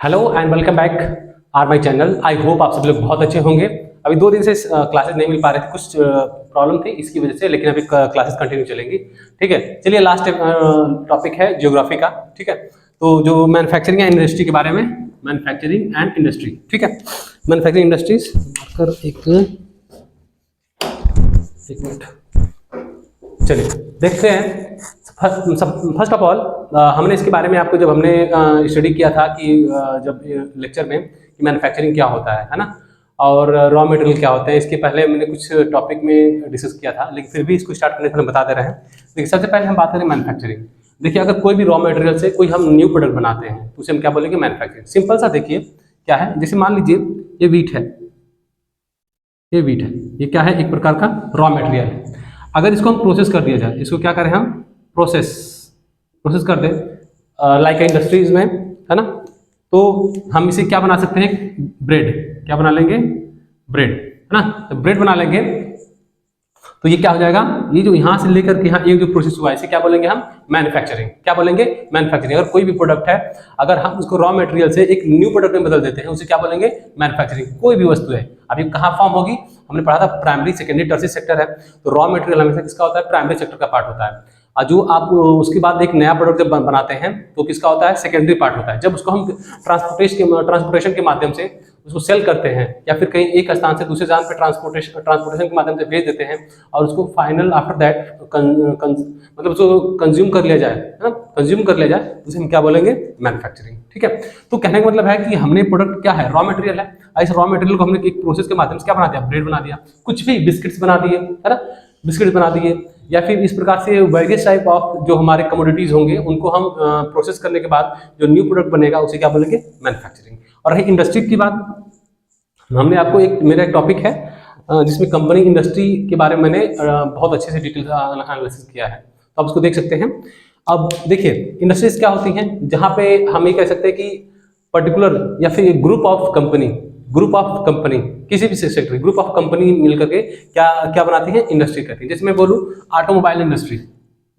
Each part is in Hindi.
Hello and welcome back are my channel. I hope आप सब लोग बहुत अच्छे होंगे। अभी 2 दिन से क्लासेस नहीं मिल पा रहे थे, कुछ प्रॉब्लम थी इसकी वजह से, लेकिन अभी क्लासेस कंटिन्यू चलेंगी। ठीक है, चलिए लास्ट टॉपिक है ज्योग्राफी का। ठीक है, तो जो मैन्युफैक्चरिंग एंड इंडस्ट्री के बारे में, मैन्युफैक्चरिंग एंड इंडस्ट्री। ठीक है, मैन्युफैक्चरिंग इंडस्ट्रीज एक मिनट, चलिए देखते हैं। फर्स्ट ऑफ ऑल हमने इसके बारे में आपको जब हमने स्टडी किया था कि जब लेक्चर में कि मैन्युफैक्चरिंग क्या होता है ना, और रॉ मटेरियल क्या होते हैं, इसके पहले मैंने कुछ टॉपिक में डिस्कस किया था, लेकिन फिर भी इसको स्टार्ट करने से हम बता दे रहे हैं। देखिए, सबसे पहले हम बात करें मैन्युफैक्चरिंग। देखिए, अगर कोई भी रॉ मटेरियल से कोई हम न्यू प्रोडक्ट बनाते हैं तो उसे हम क्या बोलेंगे? मैन्युफैक्चरिंग। सिंपल सा देखिए क्या है, जैसे मान लीजिए ये वीट है, ये क्या है? एक प्रकार का रॉ मटेरियल है। अगर इसको हम प्रोसेस कर दिया जाए, इसको क्या करें हम? प्रोसेस कर दें लाइक इंडस्ट्रीज में, है ना, तो हम इसे क्या बना सकते हैं? ब्रेड। क्या बना लेंगे? ब्रेड, है ना। तो ब्रेड बना लेंगे तो ये क्या हो जाएगा? ये जो यहाँ से लेकर के यहाँ ये जो प्रोसेस हुआ है इसे क्या बोलेंगे हम? मैन्युफैक्चरिंग। क्या बोलेंगे? मैन्युफैक्चरिंग। अगर कोई भी प्रोडक्ट है, अगर हम उसको रॉ मटेरियल से एक न्यू प्रोडक्ट में बदल देते हैं, उसे क्या बोलेंगे? मैन्युफैक्चरिंग। कोई भी वस्तु है, अभी कहाँ फॉर्म होगी? हमने पढ़ा था प्राइमरी, सेकेंडरी, टर्शियरी सेक्टर है। तो रॉ मटेरियल हमेशा किसका होता है? प्राइमरी सेक्टर का पार्ट होता है। और जो आप उसके बाद एक नया प्रोडक्ट जब बनाते हैं तो किसका होता है? सेकेंडरी पार्ट होता है। जब उसको हम ट्रांसपोर्टेशन के माध्यम से उसको सेल करते हैं, या फिर कहीं एक स्थान से दूसरे स्थान पर ट्रांसपोर्टेशन के माध्यम से भेज देते हैं, और उसको फाइनल आफ्टर दैट मतलब उसको कंज्यूम कर लिया जाए, है ना, कंज्यूम कर लिया जाए, उसे हम क्या बोलेंगे? मैन्युफैक्चरिंग। ठीक है, तो कहने का मतलब है कि हमने प्रोडक्ट क्या है? रॉ मटेरियल है। इस रॉ मटेरियल को हमने एक प्रोसेस के माध्यम से क्या बना दिया? ब्रेड बना दिया, कुछ भी बिस्किट्स बना दिए, है ना, बिस्किट्स बना दिए, या फिर इस प्रकार से वेरियस टाइप ऑफ जो हमारे कमोडिटीज होंगे उनको हम प्रोसेस करने के बाद जो न्यू प्रोडक्ट बनेगा उसे क्या बोलेंगे? मैन्युफैक्चरिंग। और रही इंडस्ट्री की बात, हमने आपको मेरा एक टॉपिक है जिसमें कंपनी इंडस्ट्री के बारे में मैंने बहुत अच्छे से डिटेल एनालिसिस किया है, तो आप उसको देख सकते हैं। अब देखिए, इंडस्ट्रीज क्या होती हैं? जहाँ पे हम ये कह सकते हैं कि पर्टिकुलर या फिर ग्रुप ऑफ कंपनी किसी भी सेक्टर, ग्रुप ऑफ कंपनी मिलकर के क्या क्या बनाती हैं? इंडस्ट्री करती है। जैसे मैं बोलूँ automobile industry,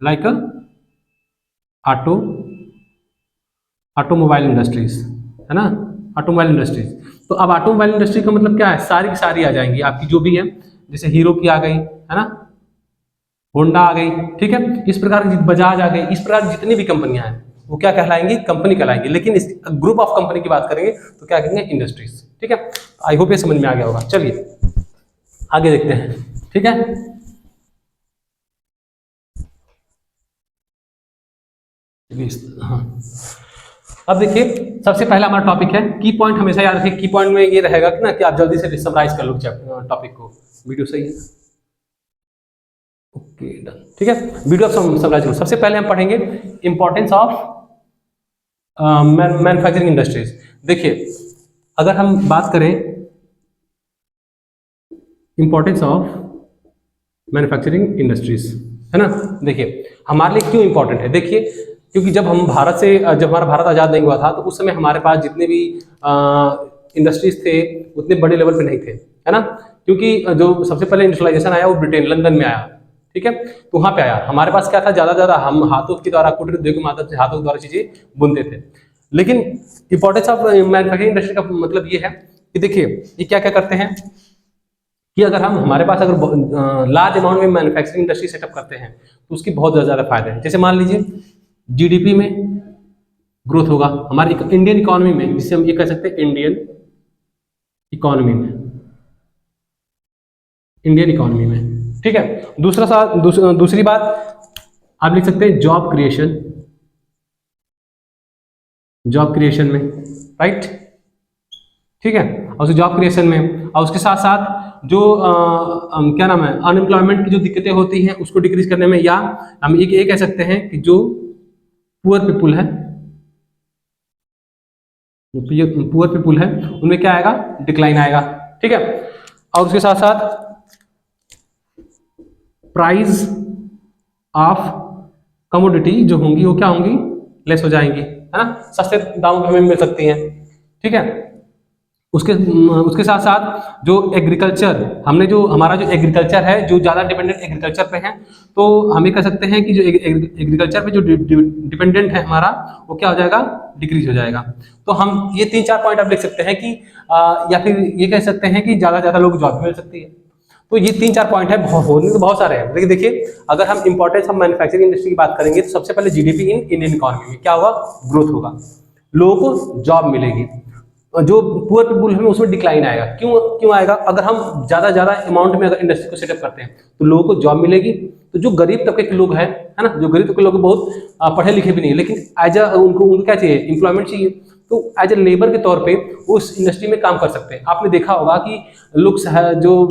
like automobile industries, है ना, ऑटोमोबाइल इंडस्ट्रीज। तो अब ऑटोमोबाइल इंडस्ट्री का मतलब क्या है? सारी की सारी आ जाएंगी आपकी जो भी है, जैसे हीरो की आ गई, है ना, होंडा आ गई, ठीक है, इस प्रकार की बजाज आ गई, इस प्रकार की जितनी भी कंपनियां हैं वो क्या कहलाएंगी? कंपनी कहलाएंगी। लेकिन इस ग्रुप ऑफ कंपनी की बात करेंगे तो क्या कहेंगे? इंडस्ट्रीज। ठीक है, आई होप ये समझ में आ गया होगा। चलिए आगे देखते हैं। ठीक है, हाँ, अब देखिए सबसे पहला हमारा टॉपिक है की पॉइंट। हमेशा याद रखिए, की पॉइंट में ये रहेगा कि ना कि आप जल्दी से समराइज कर लो टॉपिक को। वीडियो सही है? Okay, done. ठीक है, वीडियो समराइज करो। सबसे पहले हम पढ़ेंगे इंपॉर्टेंस ऑफ मैन्युफैक्चरिंग इंडस्ट्रीज। देखिए, अगर हम बात करें इंपॉर्टेंस ऑफ मैन्युफैक्चरिंग इंडस्ट्रीज, है ना, देखिए हमारे लिए क्यों इंपॉर्टेंट है। देखिए, क्योंकि जब हमारा भारत आज़ाद नहीं हुआ था तो उस समय हमारे पास जितने भी इंडस्ट्रीज थे उतने बड़े लेवल पे नहीं थे, है ना, क्योंकि जो सबसे पहले इंडस्ट्रियलाइजेशन आया वो ब्रिटेन, लंदन में आया। ठीक है, तो वहाँ पे आया। हमारे पास क्या था? ज़्यादा हम हाथों के द्वारा, कुटीर उद्योग के माध्यम से हाथों के द्वारा चीज़ें बुनते थे। लेकिन इंपॉर्टेंस ऑफ मैन्युफैक्चरिंग इंडस्ट्री का मतलब ये है कि देखिए ये क्या क्या करते हैं कि अगर हमारे पास अगर लार्ज अमाउंट में मैन्युफैक्चरिंग इंडस्ट्री सेटअप करते हैं तो उसकी बहुत ज़्यादा फायदे हैं। जैसे मान लीजिए जीडीपी में ग्रोथ होगा हमारी इंडियन इकोनॉमी में, जिसे हम ये कह सकते हैं इंडियन इकोनॉमी में। ठीक है, दूसरी बात आप लिख सकते हैं जॉब क्रिएशन में, राइट। ठीक है, और उस जॉब क्रिएशन में, और उसके साथ साथ जो क्या नाम है, अनएम्प्लॉयमेंट की जो दिक्कतें होती हैं उसको डिक्रीज करने में, या हम ये कह सकते हैं कि जो पुअर पीपुल है उनमें क्या आएगा? डिक्लाइन आएगा। ठीक है, और उसके साथ साथ प्राइस ऑफ कमोडिटी जो होंगी वो क्या होंगी? लेस हो जाएंगी, है ना, सस्ते दामों पे हमें मिल सकती हैं। ठीक है, उसके साथ साथ जो एग्रीकल्चर, हमारा जो एग्रीकल्चर है, जो ज़्यादा डिपेंडेंट एग्रीकल्चर पे है, तो हम ये कह सकते हैं कि जो एग्रीकल्चर पे जो डिपेंडेंट है हमारा, वो क्या हो जाएगा, डिक्रीज हो जाएगा। तो हम ये 3-4 पॉइंट आप लिख सकते हैं कि या फिर ये कह सकते हैं कि ज़्यादा लोग जॉब मिल सकती है। तो ये 3-4 पॉइंट है, होने तो बहुत सारे हैं, लेकिन देखिए अगर हम इंपॉर्टेंस हम मैन्युफैक्चरिंग इंडस्ट्री की बात करेंगे तो सबसे पहले जीडीपी इन इंडियन इकोनॉमी में क्या होगा, ग्रोथ होगा, लोगों को जॉब मिलेगी, जो पुअर पीपुल है उसमें डिक्लाइन आएगा। क्यों आएगा, अगर हम ज़्यादा अमाउंट में अगर इंडस्ट्री को सेटअप करते हैं तो लोगों को जॉब मिलेगी। तो जो गरीब तबके के लोग हैं, है ना, जो गरीब तबके के लोग बहुत पढ़े लिखे भी नहीं है, लेकिन एज उनको क्या चाहिए, एम्प्लॉयमेंट चाहिए, तो एज ए लेबर के तौर पे उस इंडस्ट्री में काम कर सकते हैं। आपने देखा होगा कि लोग जो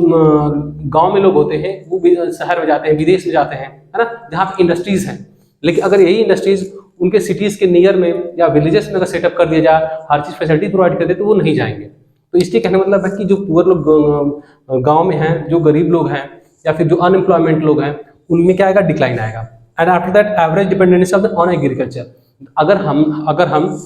गांव में लोग होते हैं वो शहर में जाते हैं, विदेश में जाते हैं, है ना, जहाँ पे इंडस्ट्रीज हैं, लेकिन अगर यही इंडस्ट्रीज उनके सिटीज के नियर में या विलेजेस में अगर सेटअप कर दिया जाए, हर चीज़ फैसिलिटी प्रोवाइड कर दे, तो वो नहीं जाएंगे। तो इसलिए कहने मतलब है कि जो पुअर लोग गाँव में हैं, जो गरीब लोग हैं या फिर जो अनएम्प्लॉयमेंट लोग हैं, उनमें क्या आएगा, डिक्लाइन आएगा। And after that average dependency of the on agriculture, अगर हम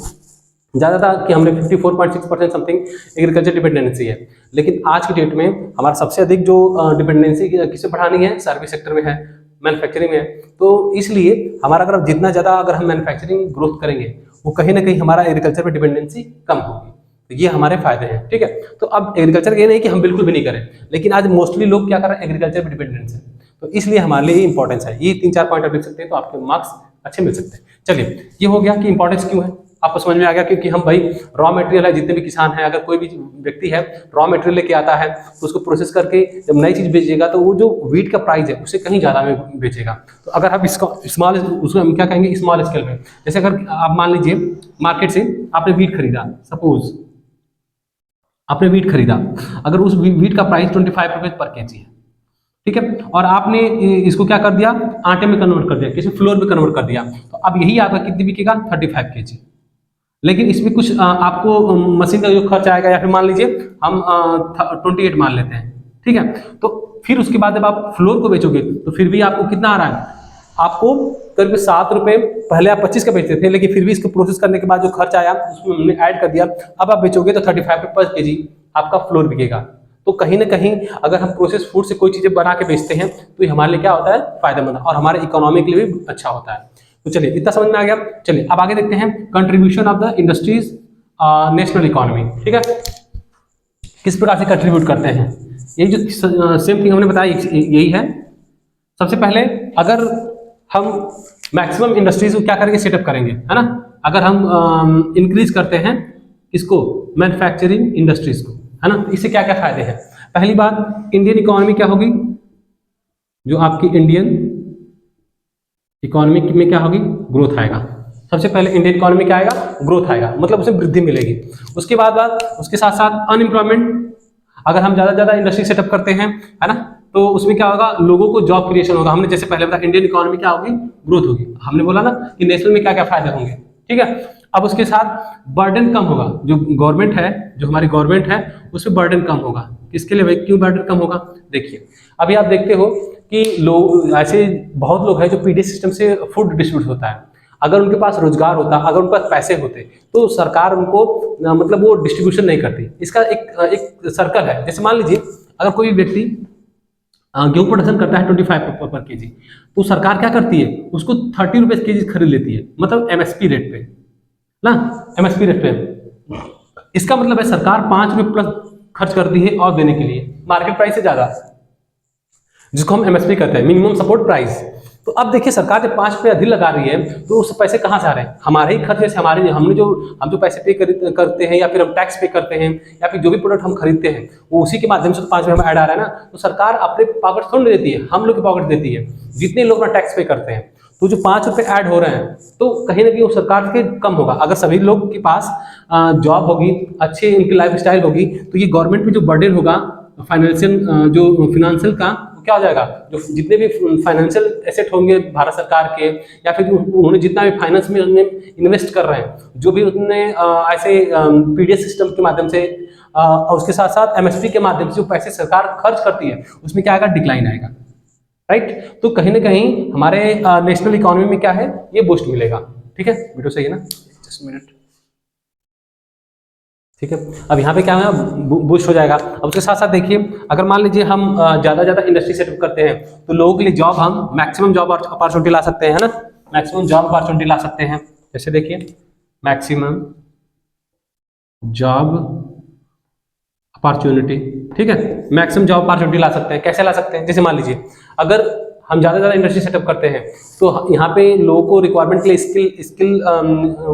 ज़्यादा था कि हमने 54.6% समथिंग एग्रीकल्चर डिपेंडेंसी है, लेकिन आज की डेट में हमारा सबसे अधिक जो डिपेंडेंसी किसे बढ़ानी है, सर्विस सेक्टर में है, मैन्युफैक्चरिंग में है। तो इसलिए हमारा अगर जितना ज़्यादा अगर हम मैन्युफैक्चरिंग ग्रोथ करेंगे, वो कहीं ना कहीं हमारा एग्रीकल्चर पर डिपेंडेंसी कम होगी। तो ये हमारे फायदे हैं, ठीक है। तो अब एग्रीकल्चर ये नहीं कि हम बिल्कुल भी नहीं करें, लेकिन आज मोस्टली लोग क्या कर रहे हैं, एग्रीकल्चर पर डिपेंडेंस है, तो इसलिए हमारे लिए इंपॉर्टेंस है। ये 3-4 पॉइंट आप लिख सकते हैं, तो आपके मार्क्स अच्छे मिल सकते हैं। चलिए, ये हो गया कि इंपॉर्टेंस क्यों है, आपको समझ में आ गया, क्योंकि हम भाई रॉ मटेरियल है, जितने भी किसान हैं, अगर कोई भी व्यक्ति है रॉ मटेरियल लेके आता है तो उसको प्रोसेस करके जब नई चीज बेचेगा तो वो जो वीट का प्राइस है उससे कहीं ज्यादा में बेचेगा। तो अगर हम इसका स्मॉल, उसको हम क्या कहेंगे, स्मॉल स्केल में, जैसे अगर आप मान लीजिए मार्केट से आपने वीट खरीदा, सपोज आपने वीट खरीदा, अगर उस वीट का प्राइस 25 रुपये पर केजी है, ठीक है, और आपने इसको क्या कर दिया, आटे में कन्वर्ट कर दिया, किसी फ्लोर में कन्वर्ट कर दिया, तो अब यही आपका कितनी बिकेगा, 35 केजी। लेकिन इसमें कुछ आपको मशीन का जो खर्च आएगा, या फिर मान लीजिए हम 28 मान लेते हैं, ठीक है, तो फिर उसके बाद जब आप फ्लोर को बेचोगे तो फिर भी आपको कितना आ रहा है, आपको करीब 7 रुपये, पहले आप 25 का बेचते थे, लेकिन फिर भी इसको प्रोसेस करने के बाद जो खर्च आया उसमें हमने ऐड कर दिया, अब आप बेचोगे तो 35 रुपये पर केजी आपका फ्लोर बिकेगा। तो कहीं ना कहीं अगर हम प्रोसेस फूड से कोई चीजें बना के बेचते हैं तो ये हमारे लिए क्या होता है, फायदेमंद, और हमारे इकोनॉमी के लिए भी अच्छा होता है। तो चलिए, इतना समझ में आ गया। चलिए अब आगे देखते हैं contribution of the industries national economy, ठीक है, किस प्रकार से कंट्रीब्यूट करते हैं। यही जो सेम थिंग हमने बताया, यही है। सबसे पहले अगर हम मैक्सिमम इंडस्ट्रीज को क्या करेंगे, सेटअप करेंगे, है ना, अगर हम इंक्रीज करते हैं इसको, मैन्युफैक्चरिंग इंडस्ट्रीज को, है ना, तो इससे क्या क्या फायदे हैं। पहली बात, इंडियन इकोनॉमी क्या होगी, जो आपकी इंडियन इकोनॉमी में क्या होगी, ग्रोथ आएगा। सबसे पहले इंडियन इकोनॉमी क्या आएगा, ग्रोथ आएगा, मतलब उसे वृद्धि मिलेगी। उसके बाद उसके साथ साथ अनएम्प्लॉयमेंट, अगर हम ज़्यादा इंडस्ट्री सेटअप करते हैं, है ना, तो उसमें क्या होगा, लोगों को जॉब क्रिएशन होगा। हमने जैसे पहले बताया, इंडियन इकोनॉमी क्या होगी, ग्रोथ होगी। हमने बोला ना कि नेशनल में क्या क्या फायदे होंगे, ठीक है। अब उसके साथ बर्डन कम होगा, जो गवर्नमेंट है, जो हमारी गवर्नमेंट है, उसमें बर्डन कम होगा। किसके लिए भाई, क्यों बर्डन कम होगा, देखिए अभी आप देखते हो कि लोग ऐसे बहुत लोग हैं जो पीडी सिस्टम से फूड डिस्ट्रीब्यूट होता है। अगर उनके पास रोजगार होता, अगर उनके पास पैसे होते, तो सरकार उनको मतलब वो डिस्ट्रीब्यूशन नहीं करती। इसका एक सर्कल है। जैसे मान लीजिए अगर कोई व्यक्ति गेहूं प्रोडक्शन करता है 25 रुपये पर केजी, तो सरकार क्या करती है, उसको 30 रुपये केजी खरीद लेती है, मतलब एमएसपी रेट पे ना, एमएसपी रेट पे। इसका मतलब है सरकार 5 रुपये प्लस खर्च करती है और देने के लिए, मार्केट प्राइस से ज्यादा, जिसको हम एमएसपी कहते हैं, मिनिमम सपोर्ट प्राइस। तो अब देखिए सरकार जब 5 रुपये अधिक लगा रही है, तो उस पैसे कहाँ से आ रहे हैं, हमारे ही खर्चे से, हम जो पैसे पे करते हैं, या फिर हम टैक्स पे करते हैं, या फिर जो भी प्रोडक्ट हम खरीदते हैं वो उसी के माध्यम से तो 5 रुपये हमें ऐड आ रहा है ना। तो सरकार अपने पॉकेट थोड़ी देती है, हम लोग की पॉकेट देती है, जितने लोग अपना टैक्स पे करते हैं। तो जो 5 रुपये ऐड हो रहे हैं, तो कहीं ना कहीं वो सरकार के कम होगा। अगर सभी लोग के पास जॉब होगी, अच्छी उनकी लाइफ स्टाइल होगी, तो ये गवर्नमेंट पे जो बर्डन होगा फाइनेंशियल का, क्या हो जाएगा, जो जितने भी फाइनेंशियल एसेट होंगे भारत सरकार के, या फिर उन्होंने जितना भी फाइनेंस में इन्वेस्ट कर रहे हैं, जो भी उन्होंने ऐसे पीडीएस सिस्टम के माध्यम से और उसके साथ साथ एमएसपी के माध्यम से जो पैसे सरकार खर्च करती है, उसमें क्या आएगा, डिक्लाइन आएगा, राइट। तो कहीं ना कहीं हमारे नेशनल इकोनॉमी में क्या है, ये बूस्ट मिलेगा, ठीक है। वीडियो सही है ना, जस्ट मिनट, ठीक है। अब यहाँ पे क्या है, बूस्ट हो जाएगा। अब उसके साथ साथ देखिए, अगर मान लीजिए हम ज़्यादा इंडस्ट्री सेटअप करते हैं तो लोगों के लिए जॉब, हम मैक्सिमम जॉब अपॉर्चुनिटी ला सकते हैं, है ना, मैक्सिमम जॉब अपॉर्चुनिटी ला सकते हैं। जैसे देखिए, मैक्सिमम जॉब अपॉर्चुनिटी, ठीक है, मैक्सिमम जॉब अपॉर्चुनिटी ला सकते हैं। कैसे ला सकते हैं, जैसे मान लीजिए अगर हम ज़्यादा इंडस्ट्री सेटअप करते हैं तो यहाँ पे लोगों को रिक्वायरमेंट के लिए स्किल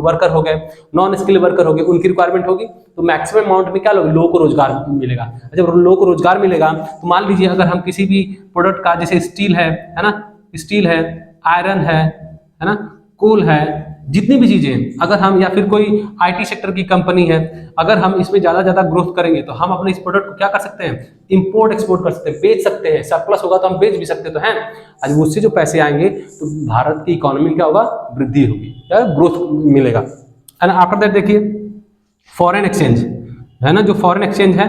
वर्कर हो गए, नॉन स्किल वर्कर हो गए, उनकी रिक्वायरमेंट होगी, तो मैक्सिमम अमाउंट में क्या लोगों को रोजगार मिलेगा। जब लोगों को रोजगार मिलेगा तो मान लीजिए अगर हम किसी भी प्रोडक्ट का, जैसे स्टील है ना, स्टील है, आयरन है ना, कोल है, जितनी भी चीजें हैं, अगर हम, या फिर कोई आईटी सेक्टर की कंपनी है, अगर हम इसमें ज्यादा ग्रोथ करेंगे तो हम अपने इस प्रोडक्ट को क्या कर सकते हैं, इंपोर्ट एक्सपोर्ट कर सकते हैं, बेच सकते हैं, सरप्लस होगा तो हम बेच भी सकते हैं, तो है आज उससे जो पैसे आएंगे तो भारत की इकोनॉमी क्या होगा, वृद्धि होगी, क्या ग्रोथ मिलेगा। एंड आफ्टर दैट देखिए, फॉरेन एक्सचेंज है ना, जो फॉरेन एक्सचेंज है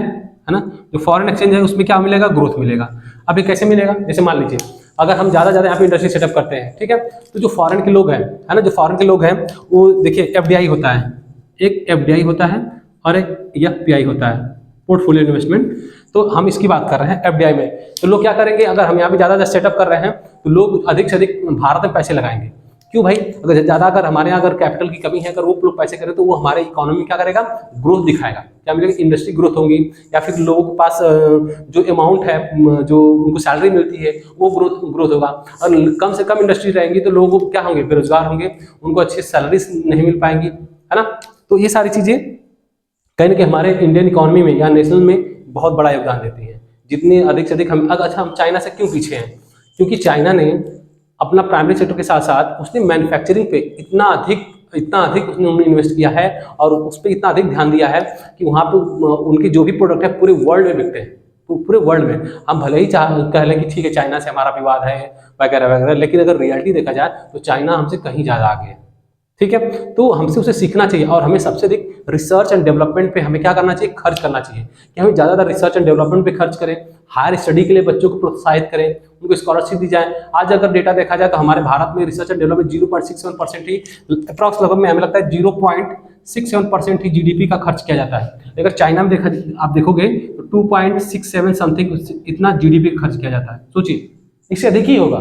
ना, जो फॉरेन एक्सचेंज है उसमें क्या मिलेगा, ग्रोथ मिलेगा। अब ये कैसे मिलेगा, जैसे मान लीजिए अगर हम ज़्यादा यहाँ पे इंडस्ट्री सेटअप करते हैं, ठीक है, तो जो फॉरेन के लोग हैं, है ना, जो फॉरेन के लोग हैं वो देखिए एफडीआई होता है, एक एफडीआई होता है और एक एफपीआई होता है, पोर्टफोलियो इन्वेस्टमेंट। तो हम इसकी बात कर रहे हैं एफडीआई में। तो लोग क्या करेंगे, अगर हम यहाँ पे ज़्यादा सेटअप कर रहे हैं तो लोग अधिक से अधिक भारत में पैसे लगाएंगे। क्यों भाई, अगर हमारे यहाँ अगर कैपिटल की कमी है, अगर वो लोग पैसे करें तो वो हमारे इकोनॉमी क्या करेगा, ग्रोथ दिखाएगा। क्या मिलेगा, इंडस्ट्री ग्रोथ होगी, या फिर लोगों के पास जो अमाउंट है, जो उनको सैलरी मिलती है वो ग्रोथ होगा। और कम से कम इंडस्ट्री रहेंगी तो लोगों को क्या होंगे, बेरोजगार होंगे, उनको अच्छी सैलरी नहीं मिल पाएंगी, है ना। तो ये सारी चीजें कहीं ना कहीं हमारे इंडियन इकोनॉमी में या नेशनल में बहुत बड़ा योगदान देती है। जितने अधिक से अधिक हम, अच्छा हम चाइना से क्यों पीछे हैं, क्योंकि चाइना ने अपना प्राइमरी सेक्टर के साथ साथ उसने मैन्युफैक्चरिंग पे इतना अधिक उसने इन्वेस्ट किया है और उस पर इतना अधिक ध्यान दिया है कि वहाँ पे उनके जो भी प्रोडक्ट है पूरे वर्ल्ड में बिकते हैं। तो पूरे वर्ल्ड में हम भले ही कह लें कि ठीक है चाइना से हमारा विवाद है वगैरह वगैरह, लेकिन अगर रियलिटी देखा जाए तो चाइना हमसे कहीं ज़्यादा आगे है, ठीक है। तो हमसे उसे सीखना चाहिए और हमें सबसे अधिक रिसर्च एंड डेवलपमेंट पे हमें क्या करना चाहिए, खर्च करना चाहिए, कि हमें ज़्यादा रिसर्च एंड डेवलपमेंट पे खर्च करें, हायर स्टडी के लिए बच्चों को प्रोत्साहित करें, उनको स्कॉलरशिप दी जाए। आज अगर डेटा देखा जाए तो हमारे भारत में research and development 0.67% he, approx लगभग में हमें लगता है 0.67% ही जीडीपी का खर्च किया जाता है। अगर चाइना में आप देखोगे तो 2.67 समथिंग इतना जीडीपी का खर्च किया जाता है। सोचिए, इससे अधिक ही होगा,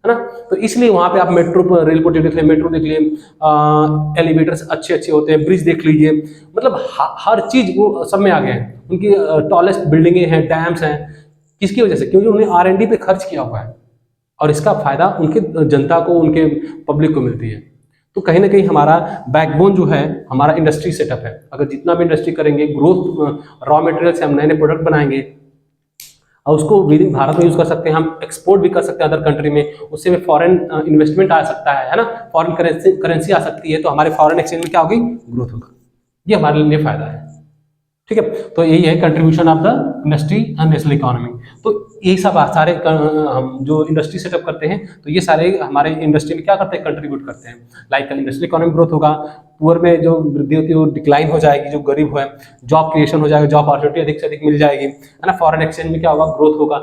है ना। तो इसलिए वहाँ पे आप मेट्रो रेल प्रोजेक्ट देख लिए, मेट्रो देख लिए, एलिवेटर्स अच्छे होते हैं, ब्रिज देख लीजिए, मतलब हर चीज वो सब में आ गए हैं। उनकी टॉलेस्ट बिल्डिंगें हैं, डैम्स हैं, किसकी वजह से, क्योंकि उन्होंने R&D पे खर्च किया हुआ है और इसका फायदा उनके जनता को, उनके पब्लिक को मिलती है। तो कहीं ना कहीं हमारा बैकबोन जो है हमारा इंडस्ट्री सेटअप है। अगर जितना भी इंडस्ट्री करेंगे, ग्रोथ, रॉ मटेरियल से हम नए प्रोडक्ट बनाएंगे और उसको विद इन भारत में यूज कर सकते हैं, हम एक्सपोर्ट भी कर सकते हैं अदर कंट्री में, उससे में फॉरेन इन्वेस्टमेंट आ सकता है ना, फॉरेन करेंसी आ सकती है, तो हमारे फॉरेन एक्सचेंज में क्या होगी, ग्रोथ होगा। ये हमारे लिए फायदा है, ठीक है। तो यही है contribution of the industry and national economy. तो यही सब सारे हम जो इंडस्ट्री सेटअप करते हैं तो ये सारे हमारे इंडस्ट्री में क्या करते हैं, कंट्रीब्यूट करते हैं। लाइक इंडस्ट्रियल इकोनॉमी ग्रोथ होगा, पुअर में जो वृद्धि होती है वो डिक्लाइन हो जाएगी, जो गरीब है जॉब क्रिएशन हो जाएगा, जॉब अपॉर्चुनिटी अधिक से अधिक मिल जाएगी, है ना। फॉरेन एक्सचेंज में क्या होगा, ग्रोथ होगा।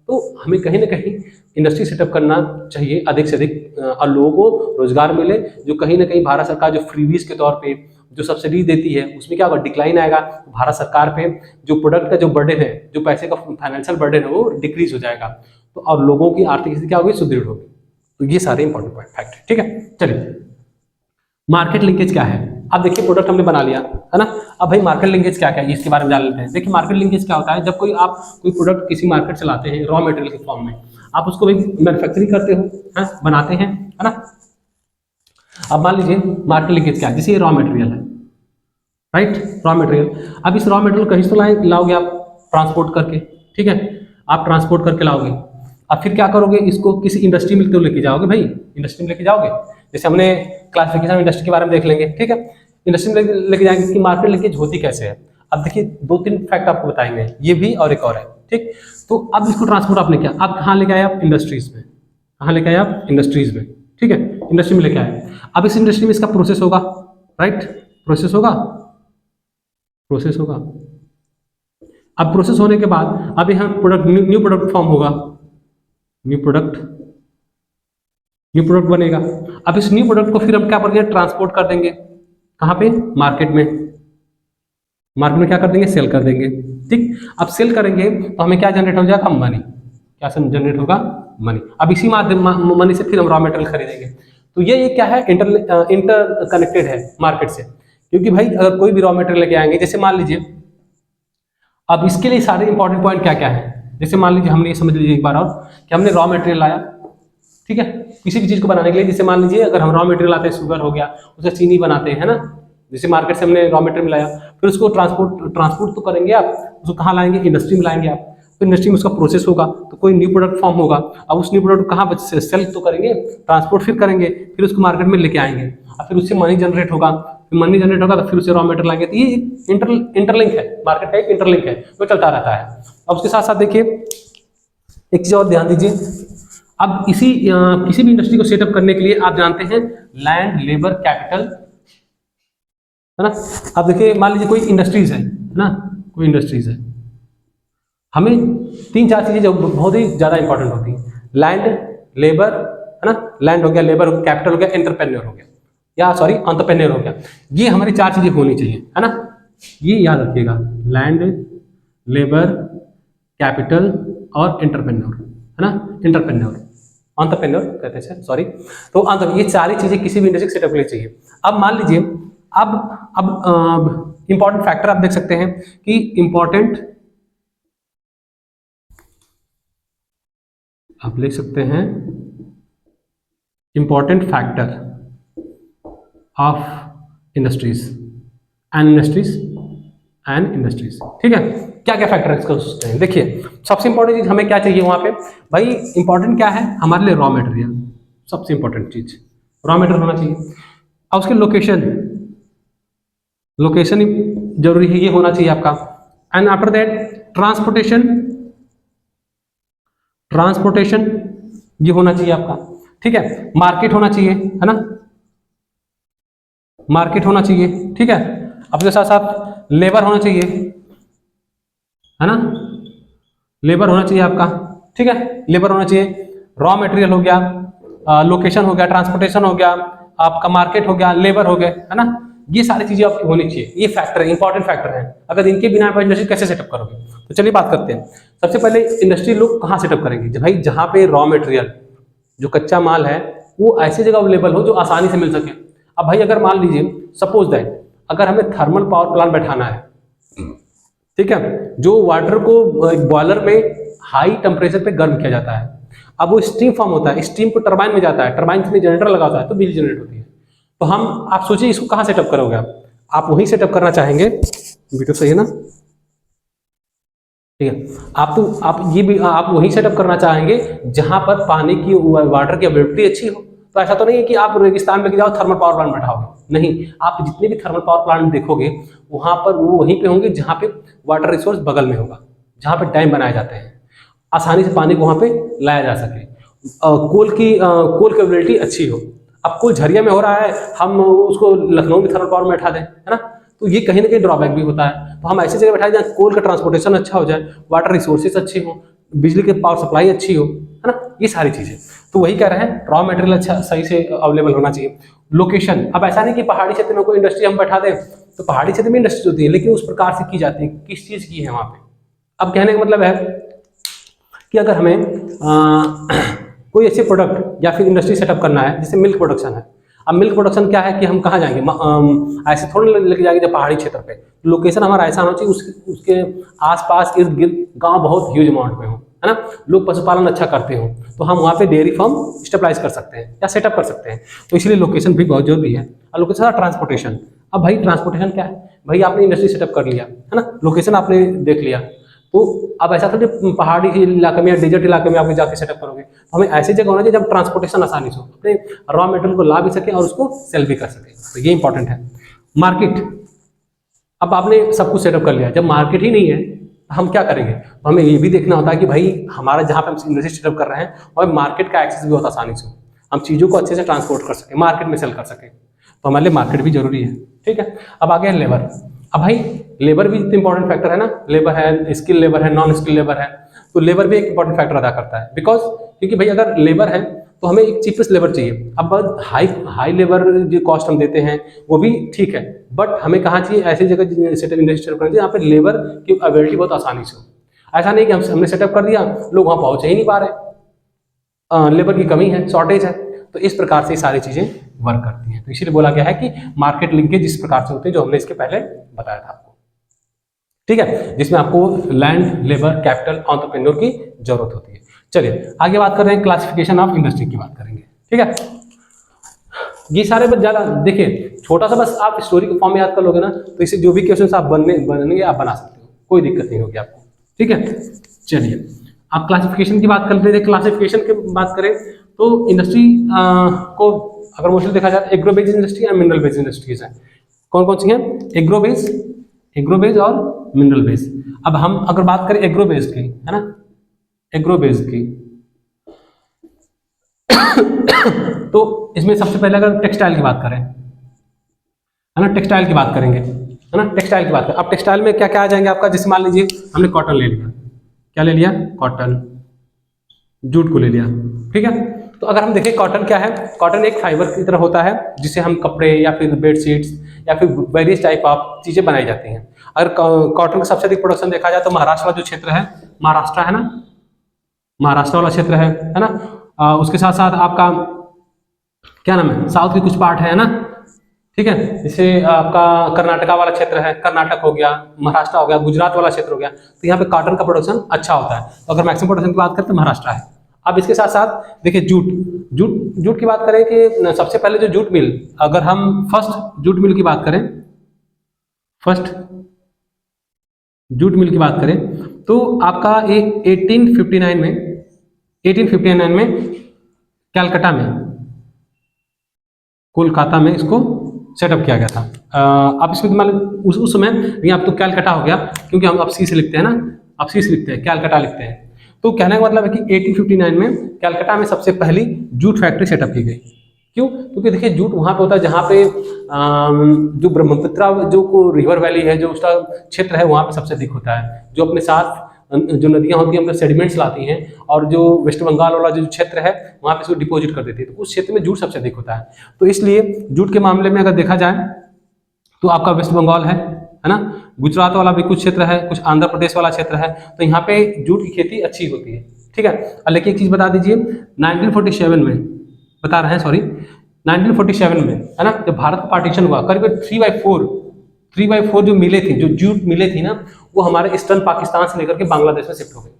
तो हमें कहीं ना कहीं इंडस्ट्री सेटअप करना चाहिए अधिक से अधिक, और लोगों को रोजगार मिले। जो कहीं ना कहीं भारत सरकार जो फ्रीबीज के तौर पे जो सब्सिडी देती है उसमें क्या होगा, डिक्लाइन आएगा। भारत सरकार पे जो प्रोडक्ट का जो बर्डन है, जो पैसे का फाइनेंशियल बर्डन है वो डिक्रीज हो जाएगा, तो और लोगों की आर्थिक स्थिति क्या होगी, सुदृढ़ होगी। तो ये सारे इंपॉर्टेंट पॉइंट फैक्ट है, ठीक है। चलिए, मार्केट लिंकेज क्या है। अब देखिए प्रोडक्ट हमने बना लिया, है ना। अब भाई मार्केट लिंकेज क्या क्या है इसके बारे में जान लेते हैं। देखिए मार्केट लिंकेज क्या होता है, जब आप कोई प्रोडक्ट किसी मार्केट से लाते हैं रॉ मटेरियल के फॉर्म में, आप उसको भाई मैन्युफैक्चरिंग करते हो, बनाते हैं, है ना। अब मान लीजिए मार्केट लिंकेज क्या है, जैसे ये रॉ मटेरियल है, राइट, रॉ मटेरियल। अब इस रॉ मटेरियल कहीं से लाओगे आप, ट्रांसपोर्ट करके, ठीक है, आप ट्रांसपोर्ट करके लाओगे। अब फिर क्या करोगे, इसको किसी इंडस्ट्री में तो लेके जाओगे भाई, इंडस्ट्री में लेके जाओगे। जैसे हमने क्लासिफिकेशन इंडस्ट्री के बारे में देख लेंगे, ठीक है। इंडस्ट्री में लेके जाएंगे कि मार्केट लिंकेज होती कैसे है। अब देखिए 2-3 फैक्ट आपको बताएंगे, ये भी और एक और है, ठीक। तो अब इसको ट्रांसपोर्ट आपने किया, आप कहाँ लेके आए, आप इंडस्ट्रीज में, कहाँ लेके आए आप, इंडस्ट्रीज में, ठीक है, इंडस्ट्री में लेके आए। अब इस इंडस्ट्री में इसका प्रोसेस होगा, राइट, प्रोसेस होगा। अब प्रोसेस होने के बाद अब यहाँ प्रोडक्ट, न्यू प्रोडक्ट फॉर्म होगा, न्यू प्रोडक्ट बनेगा। अब इस न्यू प्रोडक्ट को फिर हम क्या करेंगे, ट्रांसपोर्ट कर देंगे, कहाँ पे, मार्केट में, मार्केट में क्या कर देंगे, सेल कर देंगे। ठीक, अब सेल करेंगे तो हमें क्या जनरेट हो जाएगा, मनी। क्या जनरेट होगा, मनी। अब इसी माध्यम मनी से फिर हम रॉ मटेरियल खरीदेंगे। तो ये क्या है, इंटर कनेक्टेड है मार्केट से। क्योंकि भाई अगर कोई भी रॉ मटेरियल लेके आएंगे, जैसे मान लीजिए, अब इसके लिए सारे इंपॉर्टेंट पॉइंट क्या क्या है। जैसे मान लीजिए, हमने ये समझ लीजिए एक बार और कि हमने रॉ मटेरियल लाया, ठीक है, किसी भी चीज को बनाने के लिए। जैसे मान लीजिए अगर हम रॉ मटेरियल लाते हैं, शुगर हो गया, उसे चीनी बनाते हैं, है ना। जैसे मार्केट से हमने रॉ मटेरियल लाया, फिर उसको ट्रांसपोर्ट तो करेंगे आप, उसको कहाँ लाएंगे, इंडस्ट्री में लाएंगे आप। तो इंडस्ट्री में उसका प्रोसेस होगा, तो कोई न्यू प्रोडक्ट फॉर्म होगा। अब उस न्यू प्रोडक्ट कहाँ सेल तो करेंगे, ट्रांसपोर्ट फिर करेंगे, फिर उसको मार्केट में लेके आएंगे, और फिर उससे मनी जनरेट होगा। मनी जनरेट होगा तो फिर उसे रॉ मटेरियल लाएंगे। तो ये इंटरलिंक है, मार्केट का एक इंटरलिंक है, वो चलता रहता है। अब उसके साथ साथ देखिए एक चीज और ध्यान दीजिए। अब किसी भी इंडस्ट्री को सेटअप करने के लिए आप जानते हैं लैंड, लेबर, कैपिटल, है ना। अब देखिए मान लीजिए कोई इंडस्ट्रीज है ना, कोई इंडस्ट्रीज है, हमें 3-4 चीजें जो बहुत ही ज्यादा इंपॉर्टेंट होती हैं। लैंड, लेबर, है ना, लैंड हो गया, लेबर हो गया, कैपिटल हो गया, एंटरप्रेन्योर हो गया, या सॉरी एंटरप्रेन्योर हो गया। ये हमारी 4 चीजें होनी चाहिए, है ना। ये याद रखिएगा, लैंड, लेबर, कैपिटल और एंटरप्रेन्योर, है ना। एंटरप्रेन्योर कहते हैं, सॉरी। तो ये सारी चीजें किसी भी इंडस्ट्री सेटअप के लिए चाहिए। अब मान लीजिए, अब इंपॉर्टेंट फैक्टर आप देख सकते हैं कि आप लिख सकते हैं important factor of industries and industries, ठीक है। क्या क्या फैक्टर इसका सोचते हैं, देखिए सबसे इंपॉर्टेंट चीज हमें क्या चाहिए वहां पे, भाई इंपॉर्टेंट क्या है हमारे लिए, रॉ मटेरियल। सबसे इंपॉर्टेंट चीज रॉ मटेरियल होना चाहिए। और उसके लोकेशन ही जरूरी है, ये होना चाहिए आपका। एंड आफ्टर दैट ट्रांसपोर्टेशन ये होना चाहिए आपका, ठीक है। मार्केट होना चाहिए, है ना, मार्केट होना चाहिए, ठीक है। अपने साथ साथ लेबर होना चाहिए, है ना, लेबर होना चाहिए आपका, ठीक है, लेबर होना चाहिए। रॉ मटेरियल हो गया, लोकेशन हो गया, ट्रांसपोर्टेशन हो गया, आपका मार्केट हो गया, लेबर हो गए, है ना। ये सारी चीजें आपकी होनी चाहिए। ये फैक्टर है, इंपॉर्टेंट फैक्टर है। अगर इनके बिना आप इंडस्ट्री कैसे सेटअप करोगे, तो चलिए बात करते हैं। सबसे पहले इंडस्ट्री लोग कहाँ सेटअप करेंगे, भाई जहाँ पे रॉ मटेरियल जो कच्चा माल है वो ऐसी जगह अवेलेबल हो जो आसानी से मिल सके। अब भाई अगर मान लीजिए सपोज दैट अगर हमें थर्मल पावर प्लांट बैठाना है, ठीक है, जो वाटर को बॉयलर में हाई टेम्परेचर पे गर्म किया जाता है। अब वो स्टीम फॉर्म होता है, स्टीम को टरबाइन में जाता है, टरबाइन में जनरेटर लगा होता है, तो बिजली जनरेट होती है। तो आप सोचिए इसको कहाँ सेटअप करोगे आप वहीं सेटअप करना चाहेंगे, वीडियो सही है ना, ठीक है। आप वहीं सेटअप करना चाहेंगे जहां पर पानी की, वाटर की अवेलेबिलिटी अच्छी हो। तो ऐसा तो नहीं है कि आप रेगिस्तान में जाओ थर्मल पावर प्लांट बैठाओगे, नहीं। आप जितने भी थर्मल पावर प्लांट देखोगे वहां पर वो वहीं पे होंगे जहां पे वाटर रिसोर्स बगल में होगा, जहां पे डैम बनाए जाते हैं, आसानी से पानी को वहां पे लाया जा सके। कोल की अवेलेबिलिटी अच्छी हो। अब कोल झरिया में हो रहा है, हम उसको लखनऊ में थर्मल पावर में बैठा दें, है ना, तो ये कहीं ना कहीं ड्रॉबैक भी होता है। तो हम ऐसी जगह बैठाए जहाँ कोल का ट्रांसपोर्टेशन अच्छा हो जाए, वाटर रिसोर्सेज अच्छे हो, बिजली की पावर सप्लाई अच्छी हो, है ना, ये सारी चीजें। तो वही कह रहे हैं, रॉ मटेरियल अच्छा सही से अवेलेबल होना चाहिए। लोकेशन, अब ऐसा नहीं कि पहाड़ी क्षेत्र में कोई इंडस्ट्री हम बैठा दें, तो पहाड़ी क्षेत्र में इंडस्ट्री होती है, लेकिन उस प्रकार से की जाती है, किस चीज की है वहां पे। अब कहने का मतलब है कि अगर हमें कोई अच्छे प्रोडक्ट या फिर इंडस्ट्री सेटअप करना है, जैसे मिल्क प्रोडक्शन है। अब मिल्क प्रोडक्शन क्या है कि हम कहाँ जाएंगे, ऐसे थोड़ी लेके जाएंगे जब पहाड़ी क्षेत्र पे। लोकेशन हमारा ऐसा होना चाहिए उसके आसपास इर्द गिर्द गांव बहुत ह्यूज अमाउंट में हो, है ना, लोग पशुपालन अच्छा करते हो, तो हम वहाँ पे डेयरी फार्म स्टेबलाइज कर सकते हैं या सेटअप कर सकते हैं। तो इसलिए लोकेशन भी बहुत जरूरी है। और लोकेशन ट्रांसपोर्टेशन, अब भाई ट्रांसपोर्टेशन क्या है, भाई आपने इंडस्ट्री सेटअप कर लिया, है ना, लोकेशन आपने देख लिया, तो अब ऐसा थोड़ी पहाड़ी इलाके में या डेजर्ट इलाके में आप जाके सेटअप करोगे। तो हमें ऐसी जगह होना चाहिए जब ट्रांसपोर्टेशन आसानी से हो, अपने रॉ मटेरियल को ला भी सके और उसको सेल भी कर सके। तो ये इंपॉर्टेंट है। मार्केट, अब आपने सब कुछ सेटअप कर लिया, जब मार्केट ही नहीं है तो हम क्या करेंगे, तो हमें ये भी देखना होता है कि भाई हमारा जहाँ पे हम इंडस्ट्री सेटअप कर रहे हैं और मार्केट का एक्सेस भी बहुत आसानी से हो, हम चीज़ों को अच्छे से ट्रांसपोर्ट कर सकें, मार्केट में सेल कर सकें। तो हमारे लिए मार्केट भी जरूरी है, ठीक है। अब आगे है लेबर। अब भाई लेबर भी इंपॉर्टेंट फैक्टर है ना, लेबर है, स्किल लेबर है, नॉन स्किल लेबर है, तो लेबर भी एक इंपॉर्टेंट फैक्टर अदा करता है। बिकॉज क्योंकि भाई अगर लेबर है तो हमें एक चीपेस्ट लेबर चाहिए। अब हाई लेबर जो कॉस्ट हम देते हैं वो भी ठीक है, बट हमें कहाँ चाहिए, ऐसी जगह सेटअप इंडस्ट्री करना चाहिए जहाँ पे लेबर की अवेलेबिलिटी बहुत आसानी से हो। ऐसा नहीं कि हमने सेटअप कर दिया, लोग वहाँ पहुँच ही नहीं पा रहे, लेबर की कमी है, शॉर्टेज है। तो इस प्रकार से सारी चीज़ें वर्क करती हैं। तो इसीलिए बोला गया है कि मार्केट लिंकेज जिस प्रकार से होते हैं, जो हमने इसके पहले बताया था आपको, ठीक है, जिसमें आपको लैंड, लेबर, कैपिटल, एंटरप्रेन्योर की जरूरत होती है। चलिए आगे बात कर रहे हैं, क्लासिफिकेशन ऑफ इंडस्ट्री की बात करेंगे, ठीक है। ये सारे बस ज़्यादा देखिए, छोटा सा बस आप स्टोरी के फॉर्म में याद कर लोगे ना, तो इससे जो भी क्वेश्चन आप बनेंगे आप बना सकते हो, कोई दिक्कत नहीं होगी आपको, ठीक है। चलिए आप क्लासिफिकेशन की बात कर लेते हैं। क्लासिफिकेशन की बात करें तो इंडस्ट्री को अगर मोस्टली देखा जाए तो एग्रो बेस्ड इंडस्ट्री या मिनरल बेस्ड इंडस्ट्रीज हैं। कौन कौन सी हैं? एग्रो बेस्ड और मिनरल बेस्ड। अब हम अगर बात करें एग्रो बेस्ड की, है ना, एग्रो बेस्ड की तो इसमें सबसे पहले अगर टेक्सटाइल की बात करें, है ना, टेक्सटाइल की बात करेंगे, है ना, टेक्सटाइल की बात करें। अब टेक्सटाइल में क्या क्या आ जाएंगे आपका, जैसे मान लीजिए हमने कॉटन ले लिया, क्या ले लिया, कॉटन, जूट को ले लिया, ठीक है। तो अगर हम देखें कॉटन क्या है, कॉटन एक फाइबर की तरह होता है जिससे हम कपड़े या फिर बेडशीट्स या फिर वेरियस टाइप ऑफ चीजें बनाई जाती हैं। अगर कॉटन का सबसे अधिक प्रोडक्शन देखा जाए तो महाराष्ट्र वाला जो क्षेत्र है, महाराष्ट्र है ना, महाराष्ट्र वाला क्षेत्र है ना, उसके साथ साथ आपका क्या नाम है, साउथ के कुछ पार्ट है ना, ठीक है, जैसे आपका कर्नाटका वाला क्षेत्र है, कर्नाटक हो गया, महाराष्ट्र हो गया, गुजरात वाला क्षेत्र हो गया, तो यहाँ पे कॉटन का प्रोडक्शन अच्छा होता है। तो अगर मैक्सिमम प्रोडक्शन की बात करें तो महाराष्ट्र है। अब इसके साथ साथ देखिए जूट की बात करें कि सबसे पहले जो जूट मिल, अगर हम फर्स्ट जूट मिल की बात करें, फर्स्ट जूट मिल की बात करें तो आपका एक 1859 में कलकत्ता में, कोलकाता में इसको सेटअप किया गया था। अब इसमें मतलब उस समय ये अब तो कलकत्ता हो गया, क्योंकि हम अब सी से लिखते हैं ना, अब सी से लिखते हैं, कलकत्ता लिखते हैं। तो कहने का मतलब है कि 1859 में कलकत्ता में सबसे पहली जूट फैक्ट्री सेटअप की गई। क्यों? क्योंकि देखिए जूट वहाँ पे होता है जहाँ पे जो ब्रह्मपुत्रा जो रिवर वैली है, जो उसका क्षेत्र है, वहाँ पे सबसे अधिक होता है। जो अपने साथ जो नदियाँ होती हैं अपने सेडिमेंट्स लाती हैं, और जो वेस्ट बंगाल वाला जो क्षेत्र है वहाँ पे इसको डिपॉजिट कर देती है, तो उस क्षेत्र में जूट सबसे अधिक होता है। तो इसलिए जूट के मामले में अगर देखा जाए तो आपका वेस्ट बंगाल है ना, गुजरात वाला भी कुछ क्षेत्र है, कुछ आंध्र प्रदेश वाला क्षेत्र है, तो यहाँ पे जूट की खेती अच्छी होती है, ठीक है। और लेकिन एक चीज़ बता दीजिए, 1947 में बता रहे हैं, सॉरी 1947 में, है ना, जब भारत का पार्टीशन हुआ, करीब 3/4 जो मिले थी, जो जूट मिले थी ना, वो हमारे ईस्टर्न पाकिस्तान से लेकर के बांग्लादेश में शिफ्ट हो गई।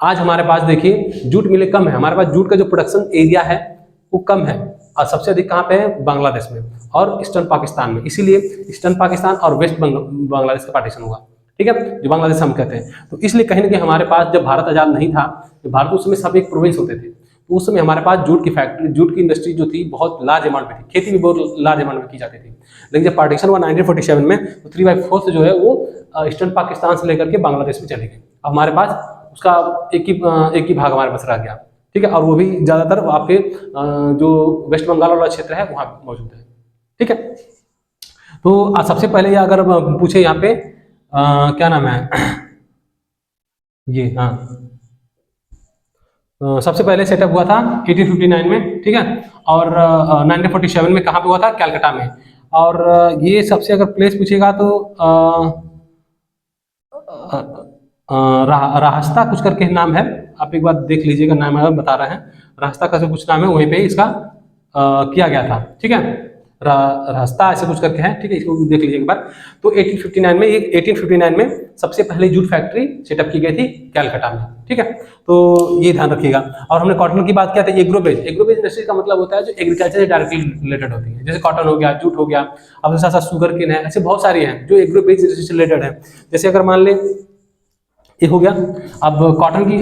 आज हमारे पास देखिए जूट मिले कम है, हमारे पास जूट का जो प्रोडक्शन एरिया है वो कम है, और सबसे अधिक कहाँ पे है, बांग्लादेश में और ईस्टर्न पाकिस्तान में। इसीलिए ईस्टर्न पाकिस्तान और वेस्ट बांग्लादेश का पार्टीशन हुआ, ठीक है, जो बांग्लादेश हम कहते हैं। तो इसलिए कहीं ना कहीं हमारे पास जब भारत आजाद नहीं था, जब भारत उस समय सब एक प्रोविंस होते थे, तो उस समय हमारे पास जूट की फैक्ट्री, जूट की इंडस्ट्री जो थी बहुत लार्ज अमाउंट में थी, खेती भी बहुत लार्ज अमाउंट में की जाती थी। लेकिन जब पार्टीशन हुआ 1947 में, तो 3/4 से जो है वो ईस्टर्न पाकिस्तान से लेकर के बांग्लादेश में चले गए। अब हमारे पास उसका एक ही भाग हमारे पास रह गया, ठीक है, और वो भी ज़्यादातर आपके जो वेस्ट बंगाल वाला क्षेत्र है वहाँ मौजूद है, ठीक है। तो सबसे पहले अगर पूछे यहाँ पे क्या नाम है ये, हाँ, सबसे पहले सेटअप हुआ था 1859 में, ठीक है, और 1947 में कहाँ पे हुआ था, कलकत्ता में। और ये सबसे अगर प्लेस पूछेगा तो राहस्ता कुछ करके नाम है, आप एक बार देख लीजिएगा, नाम है बता रहे हैं, राहस्ता का जो कुछ नाम है, वहीं पे इसका किया गया था, ठीक है, राहस्ता ऐसे कुछ करके है, ठीक है, इसको देख लीजिए एक बार। तो 1859 में सबसे पहले जूट फैक्ट्री सेटअप की गई थी कलकत्ता में, ठीक है, तो ये ध्यान रखिएगा। और हमने कॉटन की बात किया था, एग्रो बेस्ड इंडस्ट्री का मतलब होता है जो एग्रीकल्चर से डायरेक्टली रिलेटेड होती है, जैसे कॉटन हो गया, जूट हो गया, अब साथ साथ शुगर केन है, ऐसे बहुत सारी हैं जो एग्रो बेस्ड इंडस्ट्री से रिलेटेड है। जैसे अगर मान ले ये हो गया, अब कॉटन की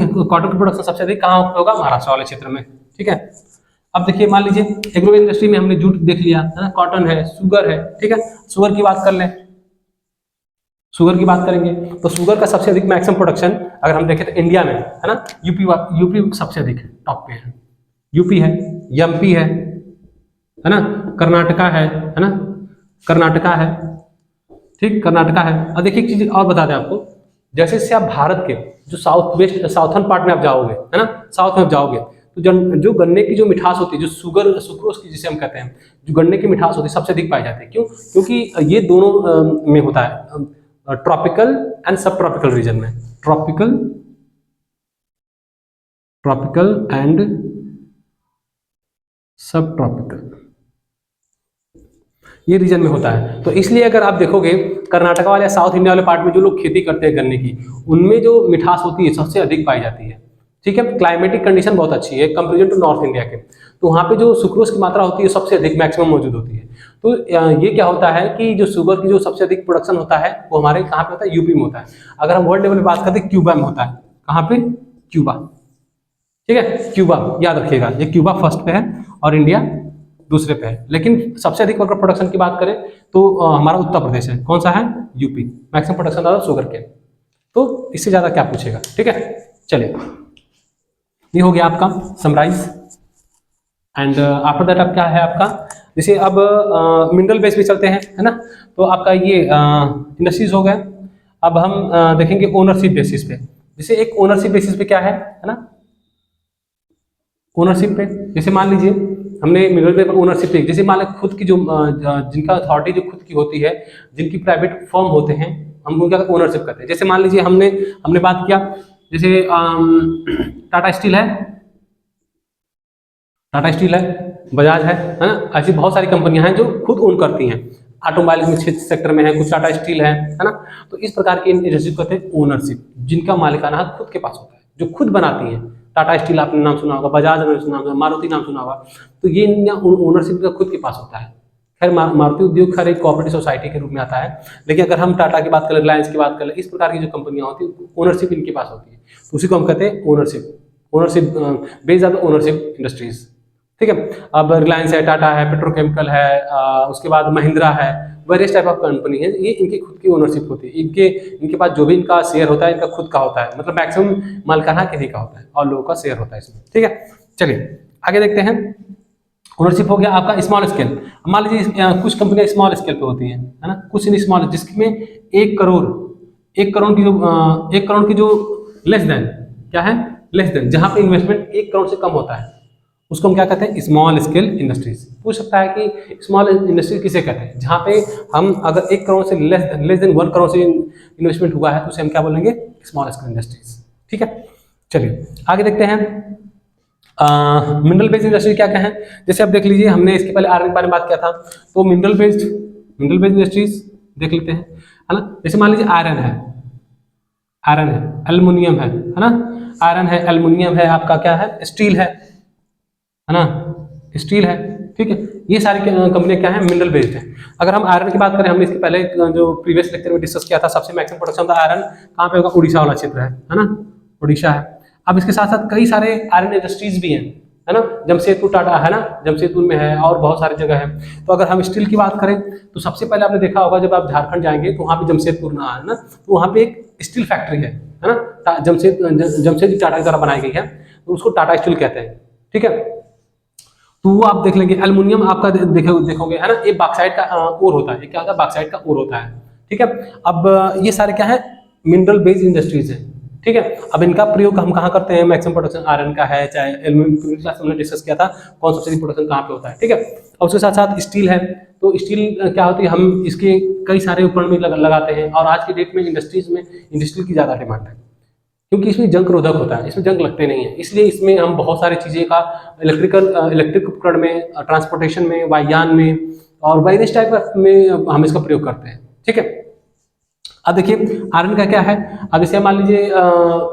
प्रोडक्शन सबसे अधिक कहाँ होगा, महाराष्ट्र वाले क्षेत्र में, ठीक है। अब देखिए मान लीजिए एग्रो इंडस्ट्री में हमने जूट देख लिया है ना, कॉटन है, शुगर है, ठीक है, शुगर की बात कर लें, शुगर की बात करेंगे तो शुगर का सबसे अधिक मैक्सिमम प्रोडक्शन अगर हम देखें तो इंडिया में, है ना, यूपी सबसे अधिक है, टॉप पे है, यूपी है, एमपी है ना, कर्नाटका है ना, कर्नाटका है, ठीक, कर्नाटका है। और देखिए एक चीज और बता दें आपको, जैसे आप भारत के जो साउथर्न पार्ट में आप जाओगे, है ना, साउथ में आप जाओगे तो जो गन्ने की जो मिठास होती है, जो सुक्रोज की जिसे हम कहते हैं, जो गन्ने की मिठास होती है सबसे अधिक पाई जाती है। क्यों? क्योंकि ये दोनों में होता है, ट्रॉपिकल एंड सब ट्रॉपिकल रीजन में, ट्रॉपिकल एंड सब ट्रॉपिकल, ये रीजन में होता है। तो इसलिए अगर आप देखोगे कर्नाटका वाले, साउथ इंडिया वाले पार्ट में जो लोग खेती करते हैं गन्ने की, उनमें जो मिठास होती है सबसे अधिक पाई जाती है। ठीक है, क्लाइमेटिक कंडीशन बहुत अच्छी है कंपेरिजन टू नॉर्थ इंडिया के, तो वहाँ पे जो सुक्रोज की मात्रा होती है सबसे अधिक मैक्सिमम मौजूद होती है। तो ये क्या होता है कि जो शुगर की जो सबसे अधिक प्रोडक्शन होता है वो हमारे कहाँ पे होता है? यूपी में होता है। अगर हम वर्ल्ड लेवल में बात करते हैं, क्यूबा में होता है। कहाँ पे? क्यूबा। ठीक है, क्यूबा याद रखिएगा, ये क्यूबा फर्स्ट पे है और इंडिया दूसरे पे है। लेकिन सबसे अधिक अगर प्रोडक्शन की बात करें तो हमारा उत्तर प्रदेश है। कौन सा है? यूपी। मैक्सिमम प्रोडक्शन ज़्यादा शुगर के। तो इससे ज़्यादा क्या पूछेगा? ठीक है, चलिए ये हो गया आपका समराइज। एंड आफ्टर दैट अब क्या है आपका, जैसे अब मिनरल बेस पे चलते हैं, है ना। तो आपका ये इंडस्ट्रीज हो गए। अब हम देखेंगे ओनरशिप बेसिस पे। जैसे एक ओनरशिप बेसिस पे क्या है ना, ओनरशिप पे जैसे मान लीजिए हमने मिनरल पे ओनरशिप पे, जैसे मान लें खुद की जो जिनका अथॉरिटी जो खुद की होती है, जिनकी प्राइवेट फर्म होते हैं, हम उनका ओनरशिप करते हैं। जैसे मान लीजिए हमने बात किया, जैसे टाटा स्टील है, टाटा स्टील है, बजाज है ना। ऐसी बहुत सारी कंपनियां हैं जो खुद ओन करती हैं। ऑटोमोबाइल में सेक्टर में है, कुछ टाटा स्टील है ना। तो इस प्रकार की इंडस्ट्री कहते हैं ओनरशिप, जिनका मालिकाना हक खुद के पास होता है, जो खुद बनाती हैं। टाटा स्टील आपने नाम सुना होगा, बजाज आपने नाम सुना, मारुति नाम सुना होगा। तो ये ओनरशिप का खुद के पास होता है। खैर मारुति उद्योग खैर एक कोऑपरेटिव सोसाइटी के रूप में आता है, लेकिन अगर हम टाटा की बात करें, रिलायंस की बात करें, इस प्रकार की जो कंपनियां होती है ओनरशिप इनके पास होती है, तो उसी को हम कहते हैं ownership based on ownership industries. ठीक है, अब रिलायंस है, टाटा है, पेट्रोकेमिकल है, उसके बाद महिंद्रा है, वेरियस टाइप ऑफ कंपनी है, ये इनकी खुद की ओनरशिप होती है। इनके पास जो भी इनका शेयर होता है, इनका खुद का होता है, मतलब मैक्सिमम मालिकाना किसी का होता है और लोगों का शेयर होता है इसमें। ठीक है, चलिए आगे देखते हैं। ओनरशिप हो गया आपका स्मॉल स्केल। मान लीजिए कुछ कंपनियां स्मॉल स्केल पे होती हैं, है ना, कुछ इन स्मॉल, जिसमें 1 करोड़ की जो लेस देन क्या है, लेस देन, जहां पे इन्वेस्टमेंट 1 करोड़ से कम होता है, उसको हम क्या कहते हैं? Small scale industries. पूछ सकता है कि स्मॉल इंडस्ट्री किसे कहते हैं? जहां पे हम अगर 1 करोड़ से लेस देन 1 करोड़ से इन्वेस्टमेंट हुआ है तो उसे हम क्या बोलेंगे? Small scale industries. ठीक है, चलिए आगे देखते हैं। मिनरल बेस्ड इंडस्ट्री क्या क्या है? जैसे आप देख लीजिए, हमने इसके पहले आयरन के बारे में बात किया था, तो मिनरल बेस्ड इंडस्ट्रीज देख लेते हैं, है ना। जैसे मान लीजिए आयरन है, एल्युमिनियम है ना, आयरन है, एल्युमिनियम है, आपका क्या है? स्टील है ना, स्टील है। ठीक है, ये सारी कंपनियां क्या है? मिनरल बेस्ड है। अगर हम आयरन की बात करें, हमने इसके पहले जो प्रीवियस लेक्चर में डिस्कस किया था, सबसे मैक्सिमम प्रोडक्शन था आयरन कहाँ पे होगा? उड़ीसा वाला क्षेत्र है ना, उड़ीसा है। अब इसके साथ साथ कई सारे आयरन इंडस्ट्रीज भी हैं, है ना। जमशेदपुर टाटा है ना, जमशेदपुर में है, और बहुत सारी जगह है। तो अगर हम स्टील की बात करें तो सबसे पहले आपने देखा होगा, जब आप झारखंड जाएंगे तो वहाँ पे जमशेदपुर ना है ना, तो वहाँ पे एक स्टील फैक्ट्री है ना, जमशेद टाटा के द्वारा बनाई गई है, तो उसको टाटा स्टील कहते हैं। ठीक है, तो वो आप देख लेंगे। एल्युमिनियम आपका देखोगे, है ना, ये बॉक्साइट का ओर होता है। क्या होता है? बॉक्साइट का ओर होता है। ठीक है, अब ये सारे क्या है? मिनरल बेस्ड इंडस्ट्रीज है। ठीक है, अब इनका प्रयोग हम कहाँ करते हैं? मैक्सिमम प्रोडक्शन आयरन का है, चाहे एल्युमिनियम क्लास हमने डिस्कस किया था कौन सबसे अधिक प्रोडक्शन कहाँ पे होता है। ठीक है, और उसके साथ साथ स्टील है, तो स्टील क्या होती है? हम इसके कई सारे उपकरण में लगाते हैं, और आज की डेट में इंडस्ट्रीज में इंडस्ट्री की ज़्यादा डिमांड है, क्योंकि इसमें जंग रोधक होता है, इसमें जंग लगते नहीं है। इसलिए इसमें हम बहुत सारी चीज़ें का इलेक्ट्रिक उपकरण में, ट्रांसपोर्टेशन में, वायुयान में, और वेरियस टाइप में हम इसका प्रयोग करते हैं। ठीक है, अब देखिए आयरन का क्या है। अब जैसे मान लीजिए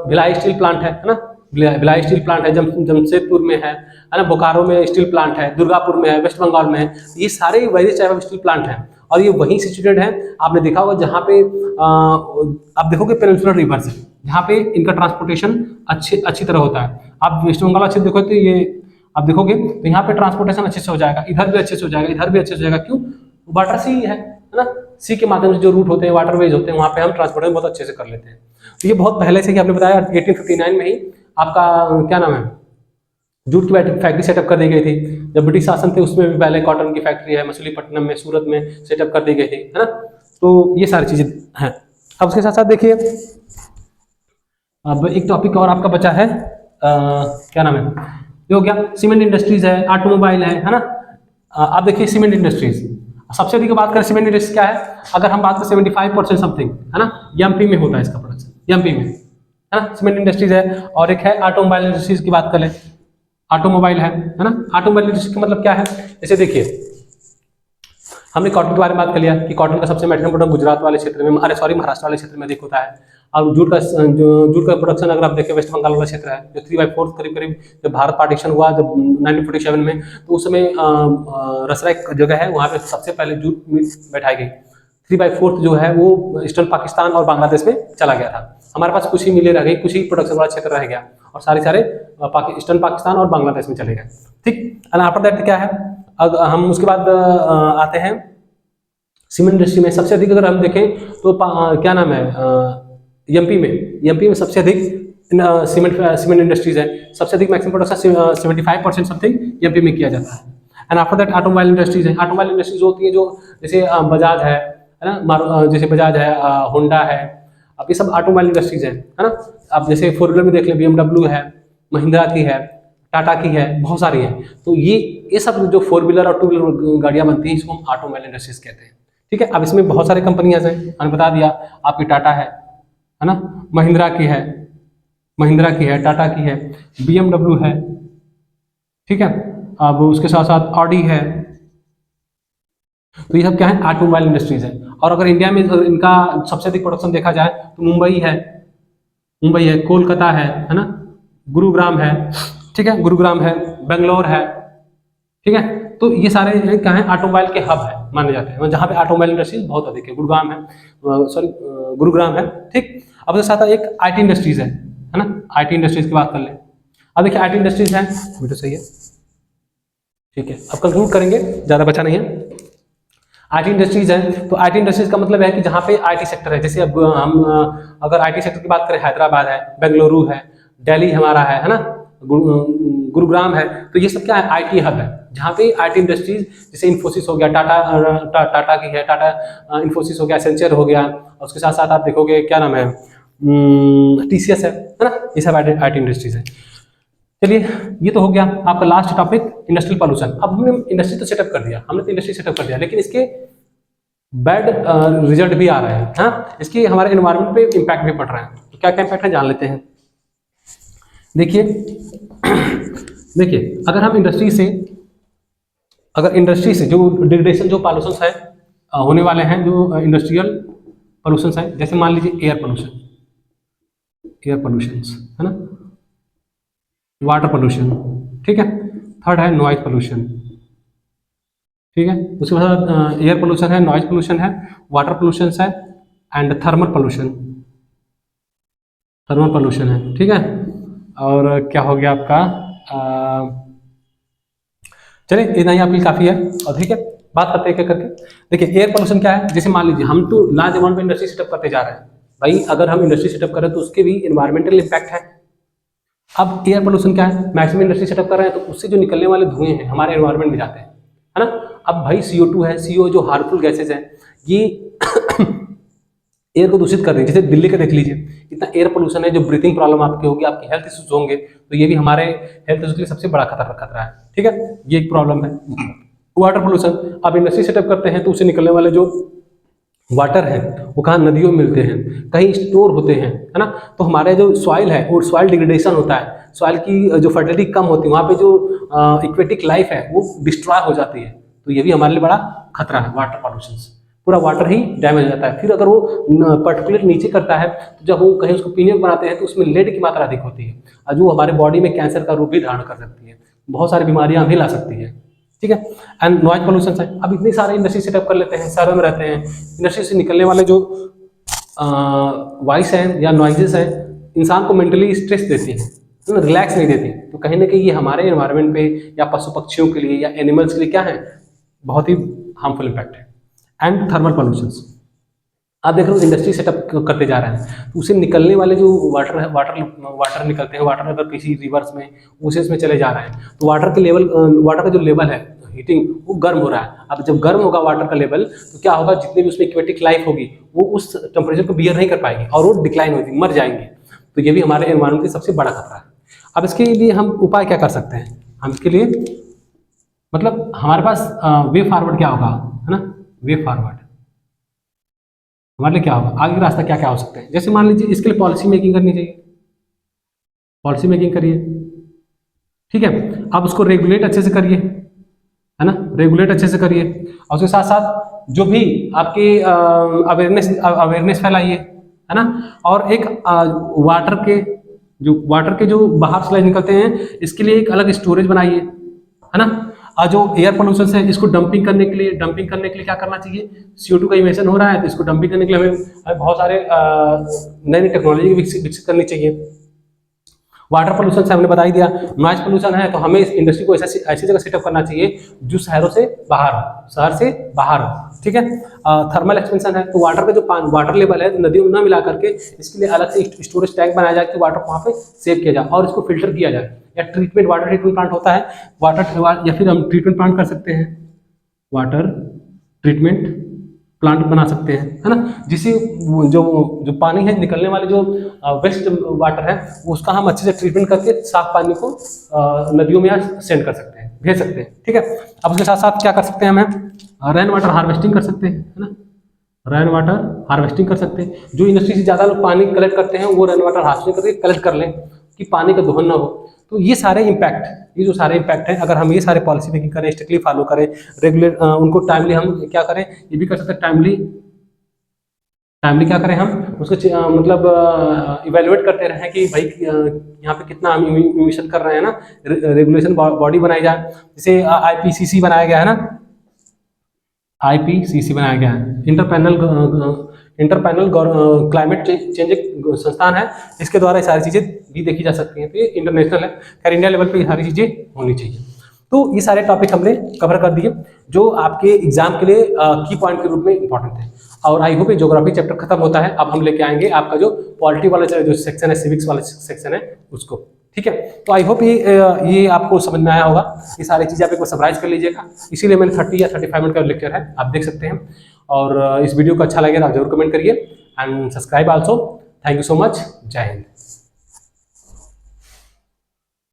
भिलाई स्टील प्लांट है ना, भिलाई स्टील प्लांट है, जमशेदपुर में है ना, बोकारो में स्टील प्लांट है, दुर्गापुर में है, वेस्ट बंगाल में है। ये सारे various type of steel plant हैं, और ये वहीं सिचुएटेड है। आपने देखा होगा जहाँ पे आप देखोगे पेनिनसुलर रिवर्स है, जहाँ पे इनका ट्रांसपोर्टेशन अच्छी तरह होता है। आप वेस्ट बंगाल अच्छे देखो तो ये आप देखोगे तो यहाँ पे ट्रांसपोर्टेशन अच्छे से हो जाएगा, इधर भी अच्छे से हो जाएगा, इधर भी अच्छे से हो जाएगा। क्यों? वाटर सी है ना, सी के माध्यम से जो रूट होते हैं, वाटरवेज होते हैं, वहाँ पे हम ट्रांसपोर्टेशन बहुत अच्छे से कर लेते हैं। तो ये बहुत पहले से ही आपने बताया 1859 में ही आपका क्या नाम है, जूट की फैक्ट्री सेटअप कर दी गई थी। जब ब्रिटिश शासन थे उसमें भी पहले कॉटन की फैक्ट्री है, मछलीपट्टनम में, सूरत में सेटअप कर दी गई थी, है ना। तो ये सारी चीजें हैं। अब उसके साथ साथ देखिए, अब एक टॉपिक और आपका बचा है, क्या नाम है, ये हो गया। सीमेंट इंडस्ट्रीज है, ऑटोमोबाइल है ना। आप देखिए सीमेंट इंडस्ट्रीज सबसे अधिक बात करें, सीमेंट इंडस्ट्री क्या है, अगर हम बात करें 75% समथिंग है ना, एमपी में होता है इसका प्रोडक्शन, एमपी में है ना, सीमेंट इंडस्ट्रीज है। और एक है ऑटोमोबाइल इंडस्ट्रीज की बात करें, ऑटोमोबाइल है ना। ऑटोमोबाइल इंडस्ट्री का मतलब क्या है, जैसे देखिए हमने कॉटन के बारे में बात कर लिया कि कॉटन का सबसे मैक्सिमम प्रोडक्ट गुजरात वाले क्षेत्र में, महाराष्ट्र वाले क्षेत्र में अधिक होता है। और जूट का प्रोडक्शन अगर आप देखें वेस्ट बंगाल वाला क्षेत्र है, जो 3/4 करीब करीब, जब भारत पार्टीशन हुआ जब 1947 में, तो उस समय रसरा एक जगह है, वहाँ पे सबसे पहले जूट मिल बैठाई गई। 3/4 जो है वो ईस्टर्न पाकिस्तान और बांग्लादेश में चला गया था। हमारे पास कुछ ही मिलें रह गई, कुछ ही प्रोडक्शन वाला क्षेत्र रह गया, और सारे ईस्टर्न पाकिस्तान और बांग्लादेश में चले गए। ठीक, एंड आफ्टर दैट क्या है, हम उसके बाद आते हैं सीमेंट इंडस्ट्री में। सबसे अधिक अगर हम देखें तो क्या नाम है, एमपी में सबसे अधिक सीमेंट इंडस्ट्रीज है। सबसे अधिक मैक्सिमम प्रोडक्शन 75% समथिंग एमपी में किया जाता है। And after that automobile industries है। ऑटोमोबाइल इंडस्ट्रीज होती है जो जैसे बजाज है ना, जैसे बजाज है, होंडा है, अब ये सब ऑटोमोबाइल इंडस्ट्रीज है ना। अब जैसे 4 व्हीलर में देख लें, BMW है, महिंद्रा की है, टाटा की है, बहुत सारी है। तो ये सब जो 4 व्हीलर और 2 व्हीलर गाड़ियां बनती हैं, इसको हम ऑटोमोबाइल इंडस्ट्रीज कहते हैं। ठीक है, अब इसमें बहुत सारे कंपनियां हैं, हमने बता दिया आपकी टाटा है ना, महिंद्रा की है, टाटा की है, BMW है। ठीक है, अब उसके साथ साथ ऑडी है। तो ये सब क्या है, ऑटोमोबाइल इंडस्ट्रीज है। और अगर इंडिया में इनका सबसे अधिक प्रोडक्शन देखा जाए तो मुंबई है, कोलकाता है ना, गुरुग्राम है, ठीक है, गुरुग्राम है, बेंगलोर है। ठीक है, तो ये सारे क्या है, ऑटोमोबाइल के हब है माने जाते हैं, जहाँ पे ऑटोमोबाइल इंडस्ट्रीज बहुत अधिक है। गुरुग्राम है। ठीक, अब उसके साथ एक आईटी इंडस्ट्रीज है ना, आईटी इंडस्ट्रीज की बात कर ले। अब देखिए आईटी इंडस्ट्रीज है, वीडियो सही है, ठीक है, अब कंक्लूड करेंगे, ज्यादा बचा नहीं है। आईटी इंडस्ट्रीज है, तो आईटी इंडस्ट्रीज का मतलब है कि जहाँ पे आईटी सेक्टर है, जैसे अब हम अगर आईटी सेक्टर की बात करें, हैदराबाद है, बेंगलुरु है, दिल्ली हमारा है ना, गुरुग्राम है। तो ये सब क्या है, आईटी हब है, जहाँ पे आईटी इंडस्ट्रीज, जैसे इन्फोसिस हो गया, टाटा की है, टाटा इन्फोसिस हो गया, एसेंचर हो गया, और उसके साथ साथ आप देखोगे क्या नाम है, TCS है ना, ये सब आईटी इंडस्ट्रीज है। चलिए, ये तो हो गया आपका लास्ट टॉपिक, इंडस्ट्रियल पॉल्यूशन। अब हमने इंडस्ट्री तो सेटअप कर दिया, लेकिन इसके बैड रिजल्ट भी आ रहे हैं, हाँ, इसके हमारे एनवायरनमेंट पे इम्पैक्ट भी पड़ रहा है। तो क्या क्या इम्पैक्ट है जान लेते हैं। देखिए अगर हम इंडस्ट्री से जो डिग्रेडेशन, जो पॉल्यूशन है होने वाले हैं, जो इंडस्ट्रियल पॉल्यूशन है, जैसे मान लीजिए एयर पोल्यूशन है ना, वाटर पोल्यूशन, ठीक है, थर्ड है नॉइज पोल्यूशन। ठीक है, उसके बाद एयर पोल्यूशन है, नॉइज पोल्यूशन है, वाटर पोल्यूशन है, एंड थर्मल पोल्यूशन है। ठीक है, और क्या हो गया आपका, चलिए इतना ही आपके लिए काफ़ी है। और ठीक है, बात करते हैं क्या करके। देखिए एयर पोल्यूशन क्या है, जैसे मान लीजिए हम तो लार्ज अमाउंट में इंडस्ट्री सेटअप करते जा रहे हैं भाई, अगर हम इंडस्ट्री सेटअप करें तो उसके भी इन्वायरमेंटल इम्पैक्ट है। अब एयर पोल्यूशन क्या है, मैक्सिमम इंडस्ट्री सेटअप कर रहे हैं तो उससे जो निकलने वाले धुएं हैं हमारे एनवायरनमेंट में जाते हैं, है ना। अब भाई CO2 है, CO जो हार्मफुल गैसेज हैं, ये एयर को दूषित कर रही है। जैसे दिल्ली का देख लीजिए, इतना एयर पोल्यूशन है, जो ब्रीथिंग प्रॉब्लम आपकी होगी, आपकी हेल्थ इश्यूज होंगे, तो ये भी हमारे हेल्थ इश्यूज के लिए सबसे बड़ा खतरा है। ठीक है, ये एक प्रॉब्लम है। वाटर पोल्यूशन, अब इंडस्ट्री सेटअप करते हैं तो उससे निकलने वाले जो वाटर है वो कहाँ, नदियों में मिलते हैं, कहीं स्टोर होते हैं, है ना। तो हमारे जो सॉइल है वो सॉइल डिग्रेडेशन होता है, सॉइल की जो फर्टिलिटी कम होती है, वहाँ पे जो इक्वेटिक लाइफ है वो डिस्ट्रॉय हो जाती है। तो ये भी हमारे लिए बड़ा खतरा है, वाटर पॉल्यूशन से पूरा वाटर ही डैमेज हो जाता है। फिर अगर वो पर्टिकुलर नीचे करता है तो जब वो कहीं उसको पीने को बनाते हैं तो उसमें लेड की मात्रा अधिक होती है, और जो हमारे बॉडी में कैंसर का रूप भी धारण कर सकती है, बहुत सारी बीमारियां भी ला सकती है। ठीक है, एंड नॉइज पोल्यूशन है। अब इतनी सारे इंडस्ट्री सेटअप कर लेते हैं, शहरों में रहते हैं, इंडस्ट्री से निकलने वाले जो वॉइस हैं या नॉइजेस हैं, इंसान को मेंटली स्ट्रेस देती हैं, रिलैक्स नहीं देती। तो कहीं ना कहीं ये हमारे एनवायरनमेंट पे या पशु पक्षियों के लिए या एनिमल्स के लिए क्या है, बहुत ही हार्मफुल इम्पैक्ट है। एंड थर्मल पॉल्यूशन, आप देख रहे हो इंडस्ट्री सेटअप करते जा रहे हैं तो उससे निकलने वाले जो वाटर निकलते हैं, वाटर अगर किसी रिवर्स में ओशंस में चले जा रहे हैं तो वाटर का जो लेवल है हीटिंग, वो गर्म हो रहा है। अब जब गर्म होगा वाटर का लेवल तो क्या होगा, जितनी भी उसमें एक्वेटिक लाइफ होगी वो उस टेम्परेचर को बियर नहीं कर पाएगी और वो डिक्लाइन होगी, मर जाएंगे। तो ये भी हमारे एनवायरनमेंट की सबसे बड़ा खतरा है। अब इसके लिए हम उपाय क्या कर सकते हैं? हम इसके लिए मतलब हमारे पास वे फॉरवर्ड क्या होगा, है ना, वे फॉरवर्ड हमारे लिए क्या होगा, आगे का रास्ता क्या क्या हो सकते हैं। जैसे मान लीजिए इसके लिए पॉलिसी मेकिंग करनी चाहिए, पॉलिसी मेकिंग करिए, ठीक है। आप उसको रेगुलेट अच्छे से करिए, है ना, रेगुलेट अच्छे से करिए, और उसके साथ साथ जो भी आपके अवेयरनेस फैलाइए, है ना। और एक वाटर के जो बाहर स्लैज निकलते हैं, इसके लिए एक अलग स्टोरेज बनाइए, है ना। और जो एयर पोल्यूशन है, इसको डंपिंग करने के लिए क्या करना चाहिए, CO2 का इमिशन हो रहा है, तो इसको डंपिंग करने के लिए हमें बहुत सारे नई नई टेक्नोलॉजी विकसित करनी चाहिए। वाटर पोल्यूशन से हमने बता ही दिया। नॉइज पोल्यूशन है तो हमें इस इंडस्ट्री को ऐसी जगह सेटअप करना चाहिए जो शहर से बाहर हो, ठीक है। थर्मल एक्सपेंशन है तो वाटर का जो वाटर लेवल है नदियों में ना मिला करके इसके लिए अलग से स्टोरेज टैंक बनाया जाए कि वाटर वहाँ पे सेव किया जाए और इसको फिल्टर किया जाए। या वाटर ट्रीटमेंट प्लांट होता है, या फिर हम ट्रीटमेंट प्लांट कर सकते हैं, वाटर ट्रीटमेंट प्लांट बना सकते हैं, है ना, जिससे जो पानी है निकलने वाले जो वेस्ट वाटर है उसका हम अच्छे से ट्रीटमेंट करके साफ पानी को नदियों में सेंड कर सकते हैं, भेज सकते हैं, ठीक है। अब उसके साथ साथ क्या कर सकते हैं, हमें रेन वाटर हार्वेस्टिंग कर सकते हैं, है ना, रेन वाटर हार्वेस्टिंग कर सकते हैं। जो इंडस्ट्री से ज़्यादा लोग पानी कलेक्ट करते हैं वो रेन वाटर हार्वेस्टिंग करके कलेक्ट कर लें कि पानी का दोहन ना हो। तो ये सारे इम्पैक्ट हैं, अगर हम ये सारे पॉलिसी मेकिंग करें, स्ट्रिक्टली फॉलो करें, रेगुलर उनको टाइमली हम क्या करें, ये भी कर सकते हैं, टाइमली क्या करें, हम उसको मतलब इवेल्युएट करते रहें कि भाई यहाँ पे कितना हम इमिशन कर रहे हैं ना, रेगुलेशन बॉडी बनाई जाए, जैसे IPCC बनाया गया है ना, IPCC बनाया गया है, इंटरपैनल क्लाइमेट चेंज एक संस्थान है, इसके द्वारा ये सारी चीज़ें भी देखी जा सकती हैं। तो ये इंटरनेशनल है, खैर इंडिया लेवल पे ये सारी चीज़ें होनी चाहिए। तो ये सारे टॉपिक हमने कवर कर दिए जो आपके एग्जाम के लिए की पॉइंट के रूप में इंपॉर्टेंट है। और आई होप ये ज्योग्राफी चैप्टर खत्म होता है, अब हम लेके आएंगे आपका जो पॉलिटी वाला जो सेक्शन है, सिविक्स वाला सेक्शन है उसको, ठीक है। तो आई होप ये आपको समझ में आया होगा। ये सारी चीज़ें आप एक बार समराइज कर लीजिएगा, इसीलिए मैंने 30 या 35 मिनट का लेक्चर है, आप देख सकते हैं। और इस वीडियो को अच्छा लगे तो आप जरूर कमेंट करिए and subscribe also. Thank you so much, जय हिंद।